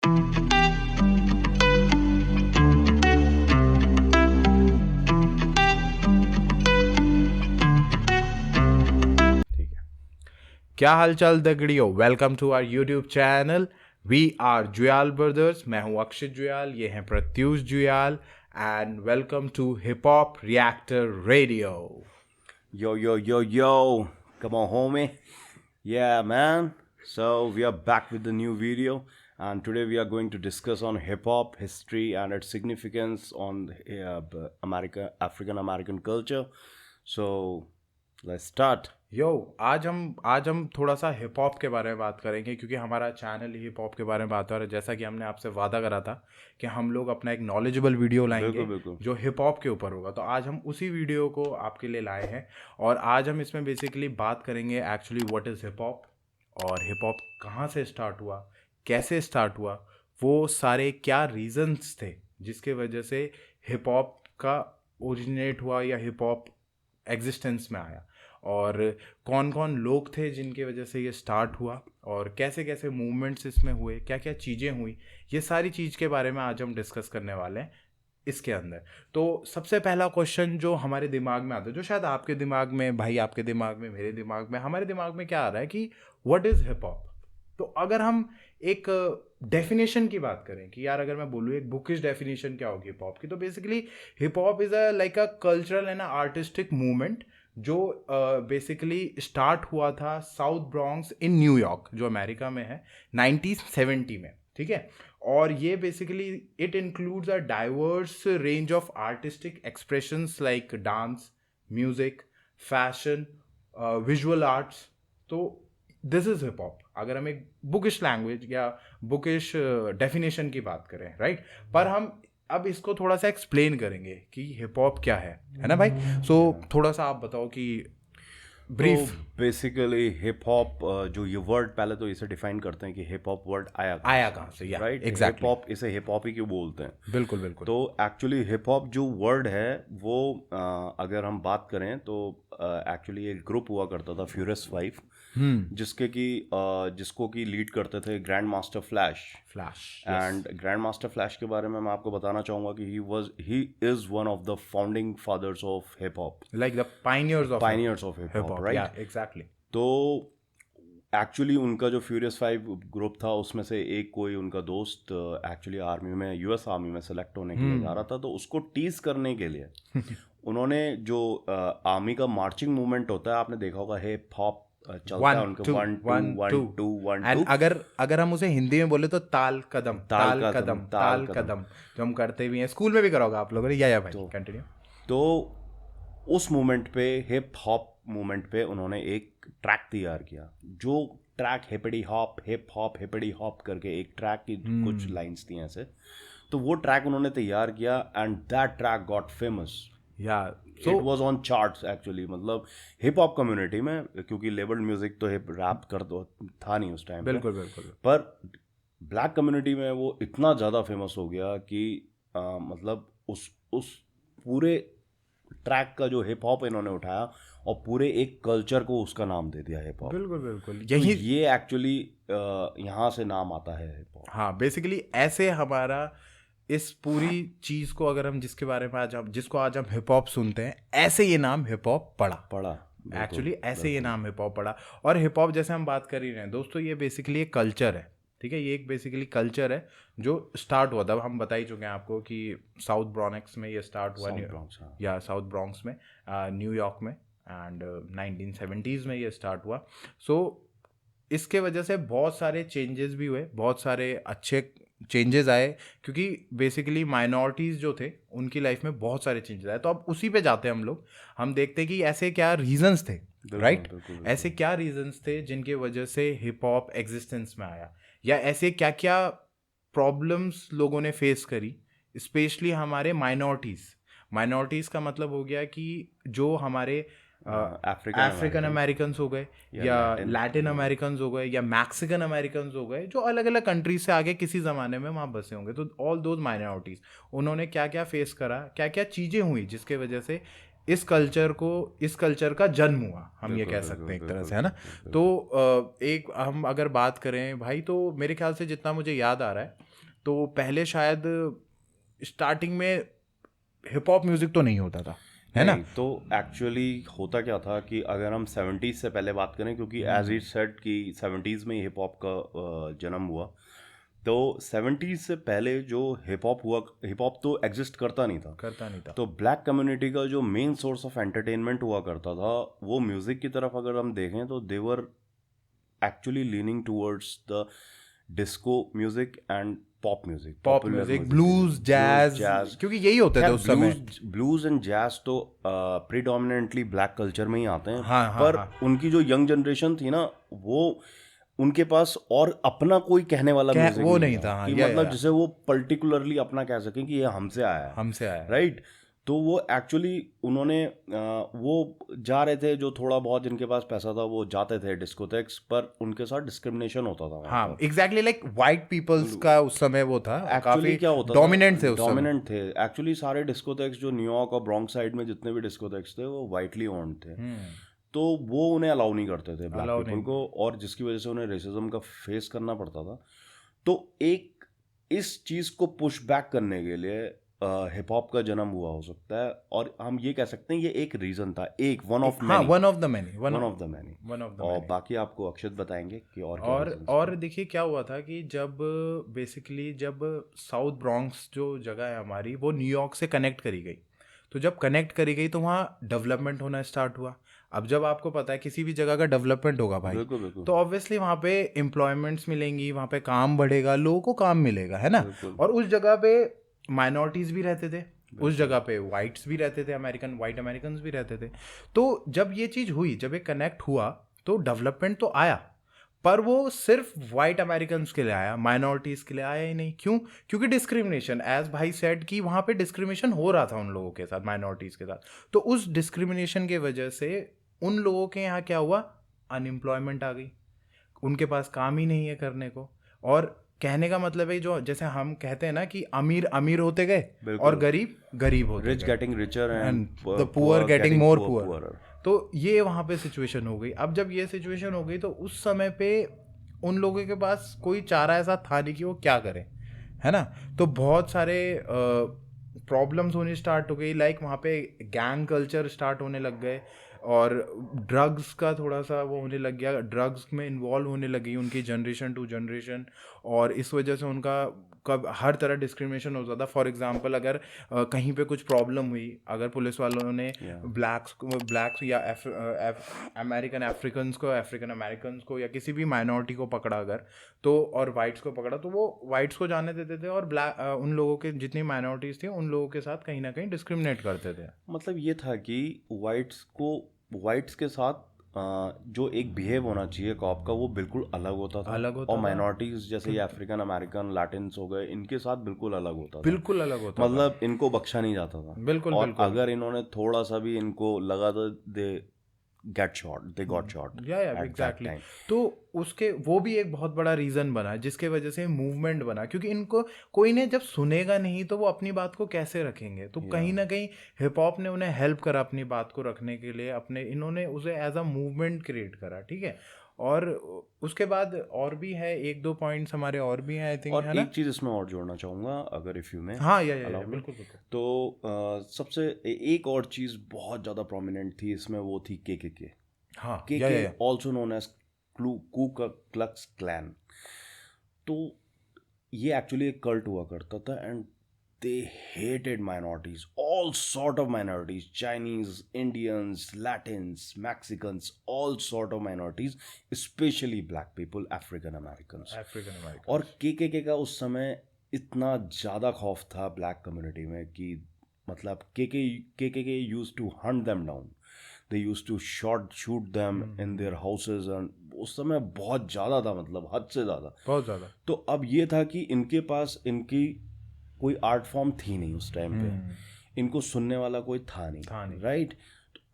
ठीक है। क्या हालचाल दगड़ियों, welcome to our YouTube channel. We are Juyal brothers. मैं हूं अक्षित जुयाल, ये हैं Pratyush Juyal, and welcome to hip hop reactor radio. Yo, come on, homie. Yeah, man. So we are back with the new video, and today we are going to discuss on hip hop history and its significance on African American culture. So let's start. आज हम थोड़ा सा hip hop के बारे में बात करेंगे, क्योंकि हमारा चैनल ही हिप हॉप के बारे में बात हो रहा है। जैसा कि हमने आपसे वादा करा था कि हम लोग अपना एक नॉलेजेबल वीडियो लाएंगे बिल्कुल। जो हिप हॉप के ऊपर होगा। तो आज हम उसी वीडियो को आपके लिए लाए हैं, और आज हम इसमें बेसिकली बात करेंगे actually what is hip hop, और हिप हॉप कहाँ से स्टार्ट हुआ, कैसे स्टार्ट हुआ, वो सारे क्या रीजंस थे जिसके वजह से हिप हॉप का ओरिजिनेट हुआ या हिप हॉप एग्जिस्टेंस में आया, और कौन कौन लोग थे जिनकी वजह से ये स्टार्ट हुआ, और कैसे कैसे मूवमेंट्स इसमें हुए, क्या क्या चीज़ें हुई, ये सारी चीज़ के बारे में आज हम डिस्कस करने वाले हैं इसके अंदर। तो सबसे पहला क्वेश्चन जो हमारे दिमाग में आता है, जो शायद आपके दिमाग में, भाई आपके दिमाग में, मेरे दिमाग में, हमारे दिमाग में क्या आ रहा है कि व्हाट इज़ हिप हॉप। तो अगर हम एक डेफिनेशन की बात करें कि यार अगर मैं बोलूँ एक बुकिश डेफिनेशन क्या होगी हिप हॉप की, तो basically hip hop is like a cultural and artistic movement जो बेसिकली स्टार्ट हुआ था साउथ ब्रॉन्क्स इन न्यूयॉर्क, जो अमेरिका में है, 1970 में। ठीक है। और ये basically it includes a diverse range of artistic expressions like dance, music, fashion, visual arts. तो दिस इज हिप हॉप अगर हम एक बुकिश लैंग्वेज या बुकिश डेफिनेशन की बात करें, राइट। पर हम अब इसको थोड़ा सा एक्सप्लेन करेंगे कि हिप हॉप क्या है ना भाई। सो थोड़ा सा आप बताओ कि ब्रीफ। तो बेसिकली हिप हॉप जो ये वर्ड, पहले तो इसे डिफाइन करते हैं कि हिप हॉप वर्ड आया कहाँ से, या राइट। एग्जैक्टली, हिप हॉप, इसे हिप हॉप ही क्यों बोलते हैं? बिल्कुल बिल्कुल। तो एक्चुअली हिप हॉप जो वर्ड है वो अगर हम बात करें तो एक्चुअली एक ग्रुप हुआ करता था फ्यूरियस 5, जिसको कि लीड करते थे Grandmaster Flash. And Grandmaster Flash के बारे में मैं आपको बताना चाहूँगा कि he is one of the founding fathers of hip hop, like the pioneers of hip hop, right. या एग्जैक्टली। तो एक्चुअली उनका जो फ्यूरियस 5 ग्रुप था उसमें से एक कोई उनका दोस्त एक्चुअली आर्मी में, यूएस आर्मी में सेलेक्ट होने के लिए जा रहा था। तो उसको टीज करने के लिए उन्होंने जो आर्मी का मार्चिंग मूवमेंट होता है, आपने देखा होगा, हिप हॉप चलता है उनका 1 2 1 2। अगर हम उसे हिंदी में बोले तो ताल कदम जो हम करते भी हैं, स्कूल में भी करोगे आप लोगों ने, या भाई कंटिन्यू। तो उस मूवमेंट पे, हिप हॉप मूवमेंट पे, उन्होंने एक ट्रैक तैयार किया। जो ट्रैक हिपडी हॉप हिपडी हॉप करके एक ट्रैक की कुछ लाइंस थी ऐसे। तो वो ट्रैक उन्होंने तैयार किया and that track got famous. It was on charts actually. मतलब हिप हॉप कम्युनिटी में, क्योंकि लेबल्ड म्यूजिक तो हिप रैप कर दो था नहीं उस टाइम, बिल्कुल। पर ब्लैक कम्युनिटी में वो इतना ज़्यादा फेमस हो गया कि मतलब उस पूरे ट्रैक का जो हिप हॉप इन्होंने उठाया और पूरे एक कल्चर को उसका नाम दे दिया हिप हॉप। बिल्कुल यही तो ये एक्चुअली यहाँ से नाम आता है हिप हॉप। हाँ, बेसिकली ऐसे हमारा इस पूरी चीज़ को, अगर हम जिसके बारे में जिसको आज हम हिप हॉप सुनते हैं, ऐसे ये नाम हिप हॉप पड़ा एक्चुअली, ऐसे ये नाम हिप हॉप पड़ा। और हिप हॉप जैसे हम बात कर ही रहे हैं दोस्तों, ये बेसिकली एक कल्चर है। ठीक है, ये एक बेसिकली कल्चर है जो स्टार्ट हुआ था, हम बता ही चुके हैं आपको कि साउथ ब्रॉन्क्स में ये स्टार्ट हुआ, या साउथ ब्रॉन्क्स में, न्यूयॉर्क में, एंड 1970s में ये स्टार्ट हुआ। सो इसके वजह से बहुत सारे चेंजेस भी हुए, बहुत सारे अच्छे चेंजेस आए, क्योंकि बेसिकली माइनॉरिटीज़ जो थे उनकी लाइफ में बहुत सारे चेंजेस आए। तो अब उसी पे जाते हैं हम लोग, हम देखते हैं कि ऐसे क्या रीजंस थे, राइट। ऐसे क्या रीजंस थे जिनके वजह से हिप हॉप एग्जिस्टेंस में आया, या ऐसे क्या क्या प्रॉब्लम्स लोगों ने फेस करी, स्पेशली हमारे माइनॉरिटीज़ का मतलब हो गया कि जो हमारे अफ्रीकन अमेरिकन हो गए, या लैटिन अमेरिकन हो गए, या मैक्सिकन अमेरिकन हो गए, जो अलग अलग कंट्रीज से आगे किसी ज़माने में वहाँ बसे होंगे। तो ऑल दोज माइनॉरिटीज़, उन्होंने क्या क्या फेस करा, क्या क्या चीज़ें हुई जिसके वजह से इस कल्चर का जन्म हुआ, हम ये कह सकते हैं एक तरह से, है ना। तो एक हम अगर बात करें भाई, तो मेरे ख्याल से जितना मुझे याद आ रहा है तो पहले शायद स्टार्टिंग में हिप हॉप म्यूजिक तो नहीं होता था, है ना? नहीं, तो एक्चुअली होता क्या था कि अगर हम 70s से पहले बात करें, क्योंकि एज इट सेड कि 70s में हिप हॉप का जन्म हुआ, तो 70s से पहले जो हिप हॉप तो एग्जिस्ट करता नहीं था। तो ब्लैक कम्युनिटी का जो मेन सोर्स ऑफ एंटरटेनमेंट हुआ करता था वो म्यूजिक की तरफ अगर हम देखें तो they are actually leaning towards the disco music and pop music, blues, jazz, क्योंकि यही होते थे उस समय। ब्लूज एंड जैज तो प्रीडोमिनेंटली ब्लैक कल्चर में ही आते हैं। हाँ, हाँ, पर हाँ। उनकी जो यंग जनरेशन थी ना, वो उनके पास और अपना कोई कहने वाला म्यूजिक वो नहीं था, हाँ, कि मतलब जिसे वो पर्टिकुलरली अपना कह सकें कि ये हमसे आया है, राइट। तो वो एक्चुअली उन्होंने वो जा रहे थे, जो थोड़ा बहुत जिनके पास पैसा था वो जाते थे डिस्कोथेक्स, पर उनके साथ डिस्क्रिमिनेशन होता था। हाँ, एग्जैक्टली, लाइक व्हाइट पीपल्स का उस समय वो था, एक्चुअली क्या होता डोमिनेंट थे, डोमिनेंट थे एक्चुअली। सारे डिस्कोथेक्स जो न्यूयॉर्क और ब्रॉन्क्स साइड में जितने भी डिस्कोथेक्स थे वो वाइटली ओन्ड थे, तो वो उन्हें अलाउ नहीं करते थे ब्लैक पीपल को, और जिसकी वजह से उन्हें रेसिज्म का फेस करना पड़ता था। तो एक इस चीज को पुश बैक करने के लिए हिप हॉप का जन्म हुआ हो सकता है, और हम ये कह सकते हैं ये एक रीजन था, एक वन ऑफ द मैनी। और बाकी आपको अक्षत बताएंगे कि और देखिए क्या हुआ था कि जब बेसिकली जब साउथ ब्रॉन्क्स जो जगह है हमारी वो न्यूयॉर्क से कनेक्ट करी गई, तो जब कनेक्ट करी गई तो वहाँ डेवलपमेंट होना स्टार्ट हुआ। अब जब आपको पता है किसी भी जगह का डेवलपमेंट होगा भाई, तो ऑब्वियसली वहाँ पे एम्प्लॉयमेंट्स मिलेंगी, वहाँ पे काम बढ़ेगा, लोगों को काम मिलेगा, है ना? और उस जगह पे माइनॉरिटीज़ भी रहते थे, उस जगह पे वाइट्स भी रहते थे, वाइट अमेरिकन्स भी रहते थे। तो जब ये चीज़ हुई, जब ये कनेक्ट हुआ, तो डेवलपमेंट तो आया, पर वो सिर्फ वाइट अमेरिकन्स के लिए आया, माइनॉरिटीज़ के लिए आया ही नहीं। क्यों? क्योंकि डिस्क्रिमिनेशन, एज भाई सेड, कि वहाँ पे डिस्क्रिमिनेशन हो रहा था उन लोगों के साथ, माइनॉरिटीज़ के साथ। तो उस डिस्क्रिमिनेशन के वजह से उन लोगों के यहाँ क्या हुआ, अनएम्प्लॉयमेंट आ गई, उनके पास काम ही नहीं है करने को। और कहने का मतलब है, जो जैसे हम कहते हैं ना कि अमीर अमीर होते गए और गरीब गरीब होते गए, rich getting richer and the poor getting more poor. तो ये वहाँ पे सिचुएशन हो गई। अब जब ये सिचुएशन हो गई तो उस समय पे उन लोगों के पास कोई चारा ऐसा था नहीं कि वो क्या करें, है ना? तो बहुत सारे प्रॉब्लम्स होनी स्टार्ट हो गई, लाइक वहाँ पे गैंग कल्चर स्टार्ट होने लग गए, और ड्रग्स का थोड़ा सा वो होने लग गया, ड्रग्स में इन्वॉल्व होने लगी उनकी जनरेशन टू जनरेशन, और इस वजह से उनका कब हर तरह डिस्क्रिमिनेशन होता था। फॉर एग्जांपल, अगर कहीं पे कुछ प्रॉब्लम हुई, अगर पुलिस वालों ने ब्लैक्स या अमेरिकन अमेरिकन्स को या किसी भी माइनॉरिटी को पकड़ा अगर, तो और वाइट्स को पकड़ा, तो वो वाइट्स को जाने देते थे, और उन लोगों के जितनी माइनॉरिटीज़ थी उन लोगों के साथ कहीं ना कहीं डिस्क्रिमिनेट करते थे। मतलब ये था कि वाइट्स के साथ जो एक बिहेव होना चाहिए कॉप का वो बिल्कुल अलग होता था, और माइनॉरिटीज जैसे ये अफ्रीकन अमेरिकन लैटिन्स हो गए, इनके साथ बिल्कुल अलग होता था। मतलब इनको बख्शा नहीं जाता था, और अगर इन्होंने थोड़ा सा भी इनको लगा तो दे गॉट शॉट। एग्जैक्टली। तो उसके वो भी एक बहुत बड़ा रीज़न बना जिसके वजह से मूवमेंट बना, क्योंकि इनको कोई ने जब सुनेगा नहीं तो वो अपनी बात को कैसे रखेंगे। तो कहीं ना कहीं हिप हॉप ने उन्हें हेल्प करा अपनी बात को रखने के लिए, इन्होंने उसे एज अ मूवमेंट क्रिएट करा, ठीक है। और उसके बाद और भी है, एक दो पॉइंट्स हमारे और भी हैं आई थिंक, और एक चीज़ इसमें और जोड़ना चाहूँगा अगर इफ़ यू में। हाँ, बिल्कुल। तो सबसे एक और चीज़ बहुत ज़्यादा प्रोमिनेंट थी इसमें, वो थी के। हाँ, के ऑल्सो नोन एज कू क्लक्स क्लैन। तो ये एक्चुअली एक कल्ट हुआ करता था, and they hated minorities, all sort of minorities, Chinese, Indians, Latins, Mexicans, all sort of minorities, especially black people, African Americans. और के का उस समय इतना ज़्यादा खौफ था ब्लैक कम्युनिटी में कि मतलब के used to hunt them down, they used to shoot them in their houses, and उस समय बहुत ज़्यादा था, मतलब हद से ज़्यादा, बहुत ज़्यादा। तो अब ये था कि इनके पास इनकी कोई आर्ट फॉर्म थी नहीं उस टाइम पे, इनको सुनने वाला कोई था नहीं, राइट।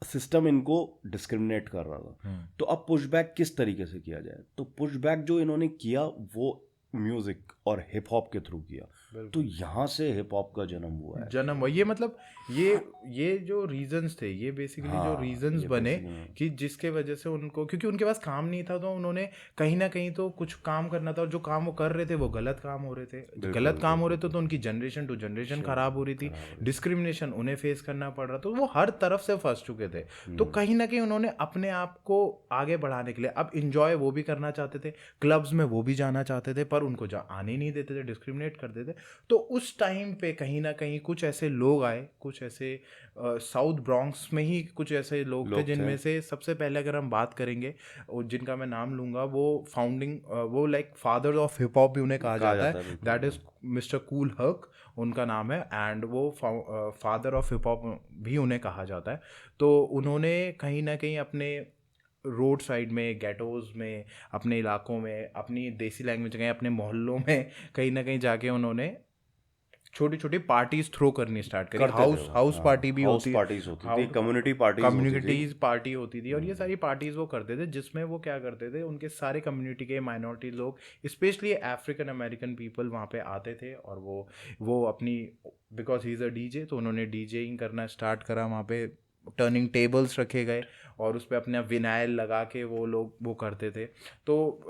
सिस्टम इनको डिस्क्रिमिनेट कर रहा था। तो अब पुशबैक किस तरीके से किया जाए, तो पुशबैक जो इन्होंने किया वो म्यूजिक और हिप हॉप के थ्रू किया। तो यहाँ से हिप हॉप का जन्म हुआ है। जन्म हुआ ये मतलब ये जो रीजंस थे, ये बेसिकली जो रीजंस बने कि जिसके वजह से उनको, क्योंकि उनके पास काम नहीं था तो उन्होंने कहीं ना कहीं तो कुछ काम करना था, और जो काम वो कर रहे थे वो गलत काम हो रहे थे, गलत काम हो रहे थे, तो उनकी जनरेशन टू जनरेशन खराब हो रही थी, डिस्क्रिमिनेशन उन्हें फेस करना पड़ रहा, तो वो हर तरफ से फंस चुके थे। तो कहीं ना कहीं उन्होंने अपने आप को आगे बढ़ाने के लिए अब इंजॉय वो भी करना चाहते थे, क्लब्स में वो भी जाना चाहते थे, पर उनको आने नहीं देते थे, डिस्क्रिमिनेट करते थे। तो उस टाइम पे कहीं ना कहीं कुछ ऐसे लोग आए, कुछ ऐसे साउथ ब्रॉन्क्स में ही कुछ ऐसे लोग थे जिनमें से सबसे पहले अगर हम बात करेंगे जिनका मैं नाम लूँगा, वो फाउंडिंग, वो like father of hip hop भी उन्हें कहा जाता है, that is mister Kool Herc उनका नाम है, एंड वो फादर ऑफ हिप हॉप भी उन्हें कहा जाता है। तो उन्होंने कहीं ना कहीं अपने रोड साइड में, गेटोज़ में, अपने इलाकों में, अपनी देसी लैंग्वेज कहीं अपने मोहल्लों में कहीं ना कहीं जाके उन्होंने छोटी छोटी पार्टीज थ्रो करनी स्टार्ट करी। हाउस पार्टी भी होती थी, कम्युनिटी कम्युनिटीज पार्टी होती थी, और ये सारी पार्टीज वो करते थे, जिसमें वो क्या करते थे, उनके सारे कम्युनिटी के माइनॉरिटी लोग, स्पेशली अफ्रीकन अमेरिकन पीपल वहाँ पे आते थे, और वो अपनी, because he is a DJ, तो उन्होंने डीजेइंग करना स्टार्ट करा वहाँ पे, टर्निंग टेबल्स रखे गए और उस पर अपना विनाइल लगा के वो लोग वो करते थे। तो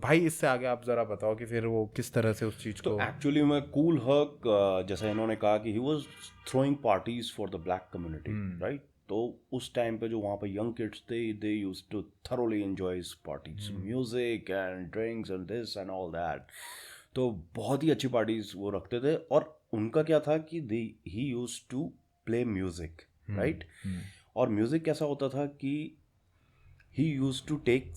भाई इससे आगे आप ज़रा बताओ कि फिर वो किस तरह से उस चीज़ को। तो एक्चुअली में कूल हर्क, जैसा इन्होंने कहा कि he was throwing parties for the black community, right. तो उस टाइम पे जो वहाँ पे यंग किड्स थे, they used to thoroughly enjoy his parties, music and drinks and this and all that. तो बहुत ही अच्छी पार्टीज वो रखते थे, और उनका क्या था कि he used to play music, right. और म्यूजिक कैसा होता था कि he used to take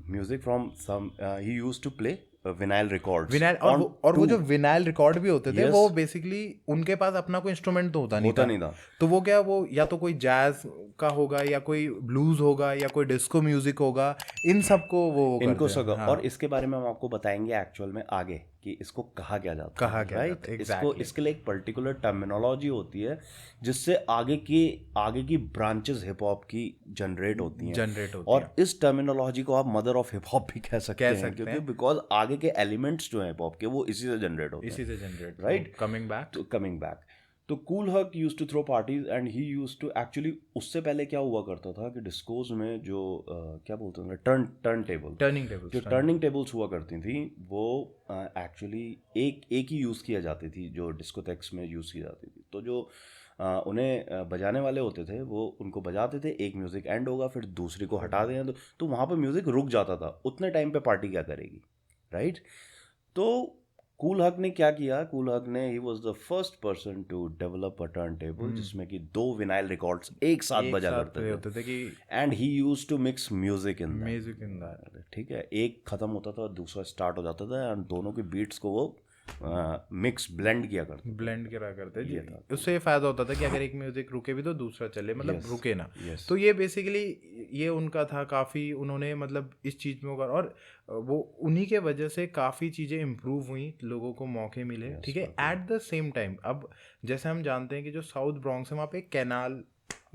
music from some he used to play vinyl records, vinyl, और वो जो विनाइल रिकॉर्ड भी होते थे, वो बेसिकली उनके पास अपना कोई इंस्ट्रूमेंट तो होता नहीं था। तो वो क्या, वो या तो कोई जैज का होगा, या कोई ब्लूज होगा, या कोई डिस्को म्यूजिक होगा, इन सबको वो इनको सगा। हाँ। और इसके बारे में हम आपको बताएंगे एक्चुअल में आगे कि इसको कहा क्या जाता है, राइट। इसके लिए एक पर्टिकुलर टर्मिनोलॉजी होती है, जिससे आगे की ब्रांचेस हिप हॉप की जनरेट होती हैं, और इस टर्मिनोलॉजी को आप मदर ऑफ हिप हॉप भी कह सकते हैं, क्योंकि बिकॉज आगे के एलिमेंट्स जो हैं हिप हॉप के, वो इसी से जनरेट होते हैं, राइट। कमिंग बैक तो Kool Herc used to throw parties and he used to actually, उससे पहले क्या हुआ करता था कि डिस्कोज में जो क्या बोलते हैं, टर्निंग टेबल्स हुआ करती थी, वो एक्चुअली एक ही यूज़ किया जाती थी, जो डिस्कोटेक्स में यूज़ की जाती थी। तो जो उन्हें बजाने वाले होते थे, वो उनको बजाते थे, एक म्यूज़िक एंड होगा, फिर दूसरी को हटा दें, तो वहाँ पर म्यूज़िक रुक जाता था। उतने टाइम पे पार्टी क्या करेगी, राइट। तो कूल हक ने क्या किया, कूल हक ने, he was the first person to develop a turntable, जिसमें कि 2 विनाइल रिकॉर्ड्स एक साथ बजा करते थे कि, and he used to mix music in that, ठीक है। एक खत्म होता था, दूसरा स्टार्ट हो जाता था, एंड दोनों के बीट्स को वो मिक्स ब्लेंड किया करते जी। उससे ये फायदा होता था कि अगर एक म्यूजिक रुके भी तो दूसरा चले, मतलब रुके ना। तो ये बेसिकली ये उनका था, काफ़ी उन्होंने मतलब इस चीज़ में होगा, और वो उन्हीं के वजह से काफ़ी चीज़ें इम्प्रूव हुई, लोगों को मौके मिले, ठीक है। एट द सेम टाइम अब जैसे हम जानते हैं कि जो साउथ ब्रॉन्क्स है, वहाँ पे कैनाल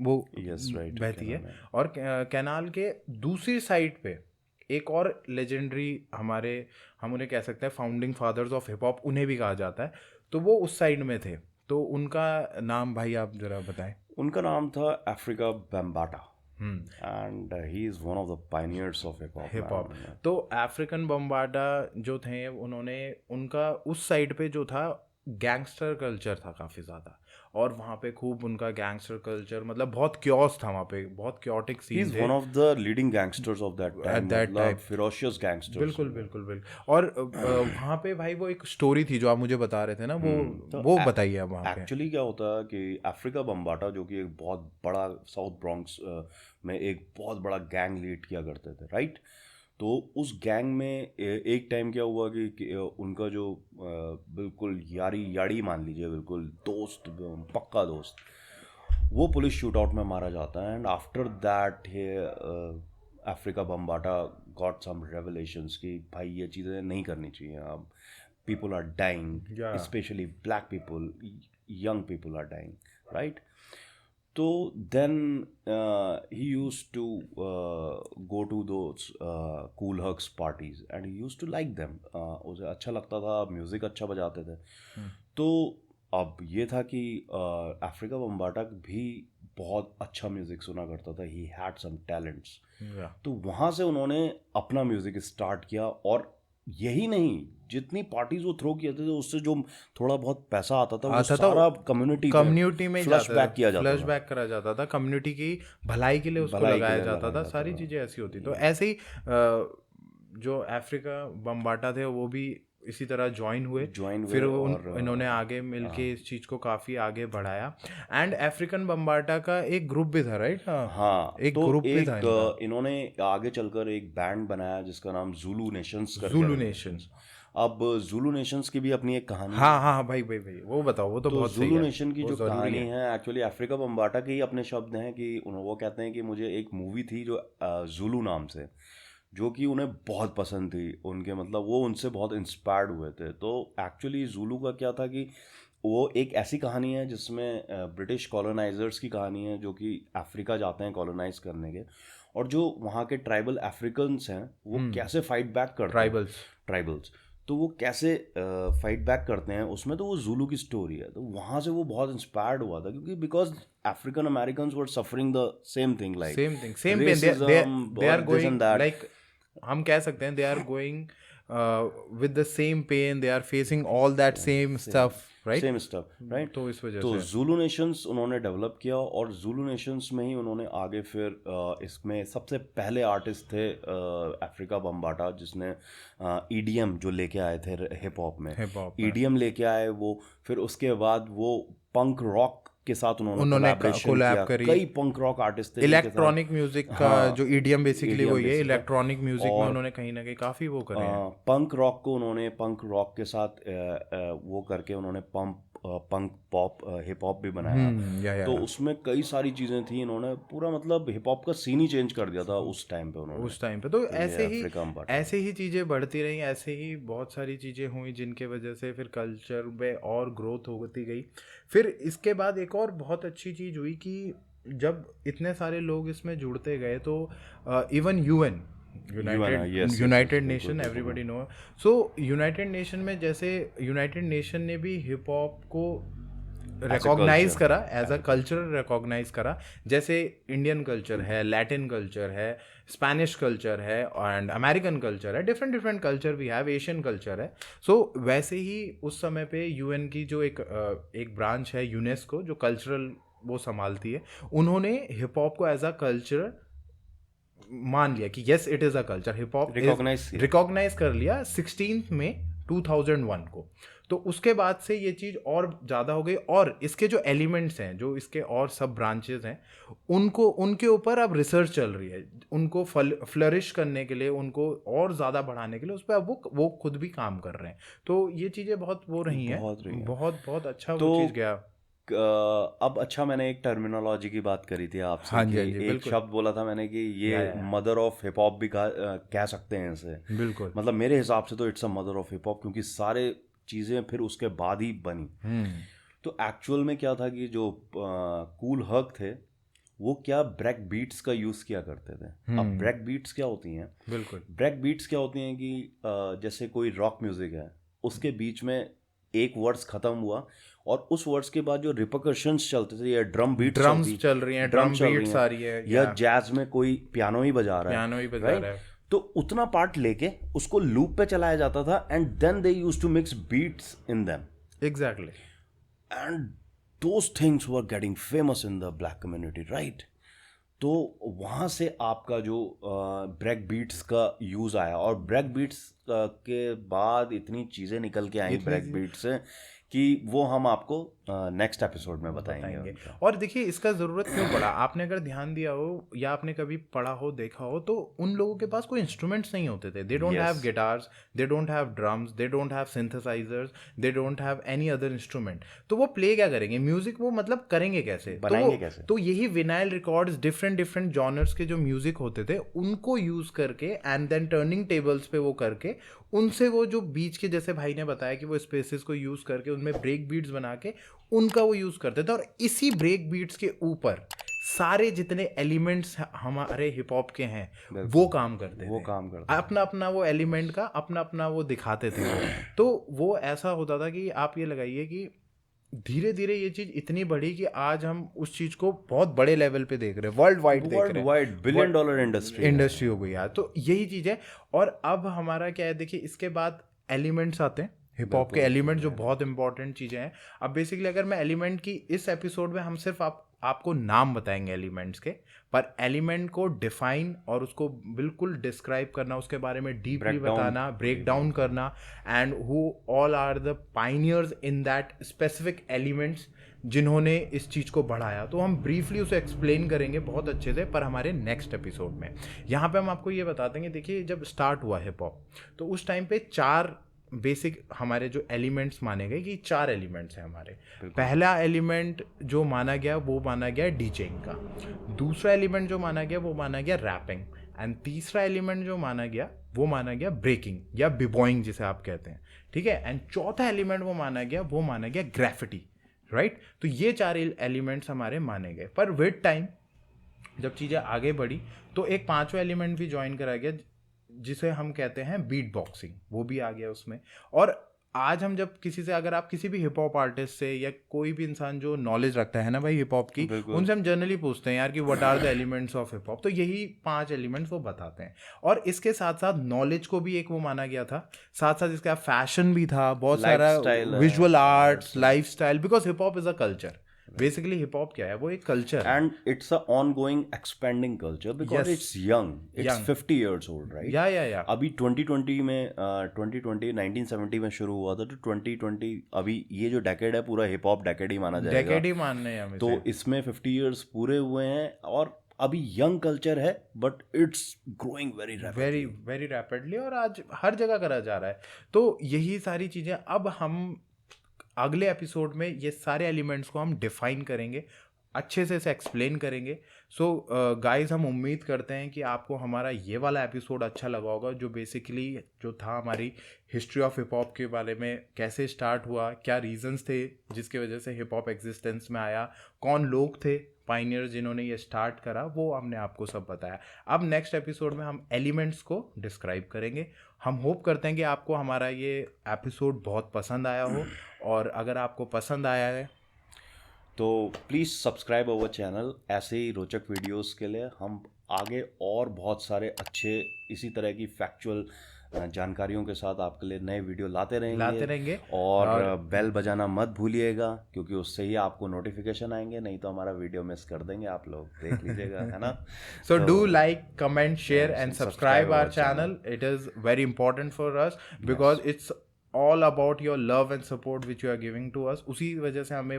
वो बहती है, और कैनाल के दूसरी साइड पे एक और लेजेंडरी हम उन्हें कह सकते हैं founding fathers of hip hop, उन्हें भी कहा जाता है, तो वो उस साइड में थे। तो उनका नाम भाई आप जरा बताएं। उनका नाम था Afrika Bambaataa, and he is one of the pioneers of hip hop. तो अफ्रीकन बम्बाटा जो थे, उन्होंने, उनका उस साइड पे जो था गैंगस्टर कल्चर था काफ़ी ज़्यादा, और वहाँ पे खूब उनका गैंगस्टर कल्चर, मतलब बहुत क्योस था वहाँ पे, बहुत क्योटिक सीन थे। One of the leading gangsters of that time, मतलब फेरोशियस गैंगस्टर्स। बिल्कुल। और वहाँ पे भाई वो एक स्टोरी थी जो आप मुझे बता रहे थे ना, वो बताइए आप। वहाँ पे एक्चुअली क्या होता है कि अफ्रीका बम्बाटा, जो कि एक बहुत बड़ा साउथ ब्रॉन्क्स में एक बहुत बड़ा गैंग लीड किया करते थे, राइट। तो उस गैंग में एक टाइम क्या हुआ कि उनका जो बिल्कुल यारी मान लीजिए, बिल्कुल दोस्त, पक्का दोस्त, वो पुलिस शूट आउट में मारा जाता है। And after that Afrika Bambaataa got some revelations कि भाई ये चीज़ें नहीं करनी चाहिए, अब people are dying, specially black people, young people are dying, right. तो then he used to go to those Kool Herc's parties and he used to like them, उसे अच्छा लगता था, म्यूज़िक अच्छा बजाते थे। तो अब ये था कि अफ्रीका बम्बाटा भी बहुत अच्छा म्यूज़िक सुना करता था, ही हैड सम टैलेंट्स। तो वहाँ से उन्होंने अपना म्यूज़िक स्टार्ट किया, और यही नहीं, जितनी पार्टीज वो थ्रो किए थे उससे जो थोड़ा बहुत पैसा आता था वो सारा कम्युनिटी में फ्लश बैक किया जाता फ्लश बैक करा जाता था, कम्युनिटी की भलाई के लिए उसको लगाया जाता था, सारी चीज़ें ऐसी होती। तो ऐसे ही जो अफ्रीका बम्बाटा थे वो भी इसी तरह ज्वाइन हुए, फिर इन्होंने आगे मिलके इस चीज़ को काफ़ी आगे बढ़ाया। एंड अफ्रीकन बम्बाटा का एक ग्रुप भी था, राइट? हाँ, एक तो ग्रुप भी था इनका। इन्होंने आगे चलकर एक बैंड बनाया जिसका नाम ज़ुलू नेशंस करके। Zulu Nations. अब ज़ुलू नेशंस की भी अपनी एक कहानी हाँ हाँ भाई भाई भाई, वो बताओ, वो तो बहुत सही है। ज़ुलू नेशन की जो कहानी है एक्चुअली अफ्रीका बम्बाटा के ही अपने शब्द हैं कि वो कहते हैं कि मुझे एक मूवी थी जो ज़ुलू नाम से, जो कि उन्हें बहुत पसंद थी, उनके मतलब वो उनसे बहुत इंस्पायर्ड हुए थे। तो एक्चुअली ज़ुलू का क्या था कि वो एक ऐसी कहानी है जिसमें ब्रिटिश कॉलोनाइजर्स की कहानी है जो कि अफ्रीका जाते हैं कॉलोनाइज करने के, और जो वहाँ के ट्राइबल अफ्रीकन्स हैं वो कैसे फाइट बैक करते हैं, ट्राइबल्स तो वो कैसे फाइट बैक करते हैं उसमें, तो वो ज़ुलू की स्टोरी है। तो वहाँ से वो बहुत इंस्पायर्ड हुआ था, क्योंकि because African Americans were suffering the same thing, like same pain, they are going, लाइक हम कह सकते हैं they are going with the same pain, they are facing all that same stuff, right? Same stuff, right? तो इस वजह तो से ज़ुलू नेशंस उन्होंने डेवलप किया, और ज़ुलू नेशंस में ही उन्होंने आगे फिर इसमें सबसे पहले आर्टिस्ट थे अफ्रीका बम्बाटा, जिसने ईडीएम जो लेके आए थे हिप हॉप में, ईडीएम लेके आए वो। फिर उसके बाद वो पंक रॉक के साथ उन्होंने कोलैब करी, कई पंक रॉक आर्टिस्ट थे, इलेक्ट्रॉनिक म्यूजिक का जो ईडीएम बेसिकली वो ये इलेक्ट्रॉनिक म्यूजिक में उन्होंने कहीं ना कहीं काफी वो करे हैं। पंक रॉक को उन्होंने पंक रॉक के साथ वो करके उन्होंने पंक पॉप हिप हॉप भी बनाया। तो उसमें कई सारी चीज़ें थी, इन्होंने पूरा मतलब हिप हॉप का सीन ही चेंज कर दिया था उस टाइम पे उन्होंने, उस टाइम पे। तो ऐसे ही चीज़ें बढ़ती रही, ऐसे ही बहुत सारी चीज़ें हुई जिनके वजह से फिर कल्चर में और ग्रोथ होती गई। फिर इसके बाद एक और बहुत अच्छी चीज़ हुई कि जब इतने सारे लोग इसमें जुड़ते गए तो even UN, United Nation, everybody know. So United Nation में, जैसे यूनाइटेड नेशन ने भी हिप हॉप को रिकॉग्नाइज करा, एज अ कल्चर रिकॉग्नाइज करा, जैसे इंडियन कल्चर है, लैटिन कल्चर है, स्पेनिश कल्चर है, एंड अमेरिकन कल्चर है, डिफरेंट कल्चर भी है, एशियन कल्चर है। सो वैसे ही उस समय पे यूएन की जो एक ब्रांच है यूनेस्को, जो कल्चरल वो संभालती है, उन्होंने हिप हॉप को एज अ कल्चर मान लिया कि yes it is a culture, hip hop recognise कर लिया 16 मई 2001 को। तो उसके बाद से ये चीज़ और ज़्यादा हो गई, और इसके जो एलिमेंट्स हैं, जो इसके और सब ब्रांचेस हैं, उनके ऊपर अब रिसर्च चल रही है, उनको फ्लरिश करने के लिए, उनको और ज़्यादा बढ़ाने के लिए उस पर अब वो खुद भी काम कर रहे हैं। तो ये चीज़ें बहुत वो रही हैं, बहुत अच्छा वो चीज़ गया। अब अच्छा, मैंने एक टर्मिनोलॉजी की बात करी थी आपसे। हाँ जी, एक शब्द बोला था मैंने कि ये मदर ऑफ हिप हॉप भी कह सकते हैं इसे। बिल्कुल, मतलब मेरे हिसाब से तो it's a mother of hip hop, क्योंकि सारे चीज़ें फिर उसके बाद ही बनी। तो एक्चुअल में क्या था कि जो कूल हर्क थे वो क्या ब्रेक बीट्स का यूज़ किया करते थे। अब ब्रेक बीट्स क्या होती हैं? बिल्कुल, ब्रेक बीट्स क्या होती हैं कि जैसे कोई रॉक म्यूज़िक है, उसके बीच में एक वर्ड्स ख़त्म हुआ और उस वर्ड्स के बाद जो रिपरकशंस चलते थे, या ड्रम्स चल रही हैं, ड्रम बीट्स आ रही है, या जैज में कोई पियानो ही बजा रहा है, तो उतना पार्ट लेके उसको लूप पे चलाया जाता था, and then they used to mix beats in them. Exactly, and those things were getting famous in the black community, right? तो वहाँ से आपका जो ब्रेक बीट्स का यूज़ आया, और ब्रेक बीट्स के बाद इतनी चीज़ें निकल के आई ब्रेक बीट से कि वो हम आपको नेक्स्ट एपिसोड में बताएंगे। और देखिए इसका ज़रूरत क्यों पड़ा, आपने अगर ध्यान दिया हो या आपने कभी पढ़ा हो, देखा हो, तो उन लोगों के पास कोई इंस्ट्रूमेंट्स नहीं होते थे। They don't have guitars, they don't have drums, they don't have synthesisers, they don't have any other instrument. तो वो प्ले क्या करेंगे, म्यूजिक वो मतलब करेंगे कैसे, बनाएंगे कैसे? तो यही विनाइल रिकॉर्ड्स, डिफरेंट जॉनर्स के जो म्यूजिक होते थे उनको यूज़ करके, एंड देन टर्निंग टेबल्स पे वो करके, उनसे वो जो बीच के, जैसे भाई ने बताया कि वो स्पेसेस को यूज़ करके उनमें ब्रेक बीट्स बना के उनका वो यूज़ करते थे, और इसी ब्रेक बीट्स के ऊपर सारे जितने एलिमेंट्स हमारे हिप हॉप के हैं वो काम करते वो थे, काम करते अपना अपना वो एलिमेंट का अपना अपना वो दिखाते थे वो। तो वो ऐसा होता था कि आप ये लगाइए कि धीरे धीरे ये चीज इतनी बढ़ी कि आज हम उस चीज को बहुत बड़े लेवल पे देख रहे हैं, वर्ल्ड वाइड देख रहे वर्ल्ड हैं, वाइड बिलियन डॉलर इंडस्ट्री हो गई यार। तो यही चीज है। और अब हमारा क्या है, देखिए इसके बाद एलिमेंट्स आते हैं, हिप हॉप के एलिमेंट जो बहुत इंपॉर्टेंट चीज़ें हैं। अब बेसिकली अगर मैं एलिमेंट की इस एपिसोड में हम सिर्फ आपको नाम बताएंगे एलिमेंट्स के, पर एलिमेंट को डिफाइन और उसको बिल्कुल डिस्क्राइब करना, उसके बारे में डीपली बताना, ब्रेक डाउन करना, and who all are the pioneers in that specific elements जिन्होंने इस चीज़ को बढ़ाया, तो हम ब्रीफली उसे एक्सप्लेन करेंगे बहुत अच्छे से, पर हमारे नेक्स्ट एपिसोड में। यहाँ पे हम आपको ये बता देंगे, देखिए जब स्टार्ट हुआ हिप हॉप तो उस टाइम पे 4 बेसिक हमारे जो एलिमेंट्स माने गए कि 4 एलिमेंट्स हैं हमारे। पहला एलिमेंट जो माना गया वो माना गया डीजेइंग का, दूसरा एलिमेंट जो माना गया वो माना गया रैपिंग, एंड तीसरा एलिमेंट जो माना गया वो माना गया ब्रेकिंग या बिबॉइंग जिसे आप कहते हैं, ठीक है, एंड चौथा एलिमेंट वो माना गया ग्राफिटी, राइट। तो ये 4 एलिमेंट्स हमारे माने गए। पर विद टाइम जब चीज़ें आगे बढ़ी तो एक 5वां एलिमेंट भी ज्वाइन करा गया जिसे हम कहते हैं बीट बॉक्सिंग, वो भी आ गया उसमें। और आज हम जब किसी से, अगर आप किसी भी हिप हॉप आर्टिस्ट से या कोई भी इंसान जो नॉलेज रखता है ना भाई हिप हॉप की, उनसे हम जनरली पूछते हैं यार कि what are the elements of hip hop, तो यही 5 एलिमेंट्स वो बताते हैं। और इसके साथ साथ नॉलेज को भी एक वो माना गया था, साथ साथ इसका फैशन भी था, बहुत सारा visual arts, life style, because hip hop is a culture. Basically hip hop क्या है, वो एक culture, and it's a ongoing expanding culture because it's young, it's 50 years old, right. या अभी 2020 में 1970 में शुरू हुआ था, तो 2020 अभी ये जो डेकेड है पूरा हिप हॉप डेकेड ही माना जाएगा, डेकेड ही मानने हैं तो इसमें 50 years पूरे हुए हैं। और अभी यंग कल्चर है but it's growing very very rapidly, और आज हर जगह करा जा रहा है। तो यही सारी चीज़ें अब हम अगले एपिसोड में ये सारे एलिमेंट्स को हम डिफाइन करेंगे, अच्छे से इसे एक्सप्लेन करेंगे। सो गाइस, हम उम्मीद करते हैं कि आपको हमारा ये वाला एपिसोड अच्छा लगा होगा, जो बेसिकली जो था हमारी हिस्ट्री ऑफ हिप हॉप के बारे में, कैसे स्टार्ट हुआ, क्या रीजंस थे जिसकी वजह से हिप हॉप एग्जिस्टेंस में आया, कौन लोग थे पाइनियर्स जिन्होंने ये स्टार्ट करा, वो हमने आपको सब बताया। अब नेक्स्ट एपिसोड में हम एलिमेंट्स को डिस्क्राइब करेंगे। हम होप करते हैं कि आपको हमारा ये एपिसोड बहुत पसंद आया हो, और अगर आपको पसंद आया है तो प्लीज़ सब्सक्राइब अवर चैनल। ऐसे ही रोचक वीडियोस के लिए हम आगे और बहुत सारे अच्छे इसी तरह की फैक्चुअल जानकारियों के साथ आपके लिए नए वीडियो लाते रहेंगे। और बेल बजाना मत भूलिएगा, क्योंकि उससे ही आपको नोटिफिकेशन आएंगे, नहीं तो हमारा वीडियो मिस कर देंगे आप लोग, देख लीजिएगा, है ना। So do like, comment, share and subscribe our channel. It is very important for us because it's all about your love and support which you are giving to us. उसी वजह से हमें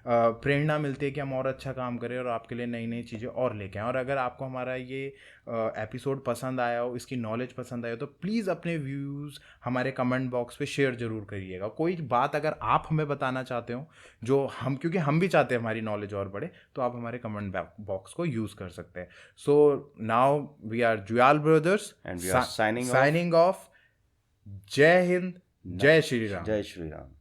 प्रेरणा मिलती है कि हम और अच्छा काम करें और आपके लिए नई नई चीज़ें और लेके आएँ। और अगर आपको हमारा ये एपिसोड पसंद आया हो, इसकी नॉलेज पसंद आया हो, तो प्लीज़ अपने व्यूज़ हमारे कमेंट बॉक्स पे शेयर ज़रूर करिएगा। कोई बात अगर आप हमें बताना चाहते हो जो हम, क्योंकि हम भी चाहते हैं हमारी नॉलेज और बढ़े, तो आप हमारे कमेंट बॉक्स को यूज़ कर सकते हैं। So now we are Juyal brothers and we are signing off. जय हिंद, जय श्री राम। जय श्री राम।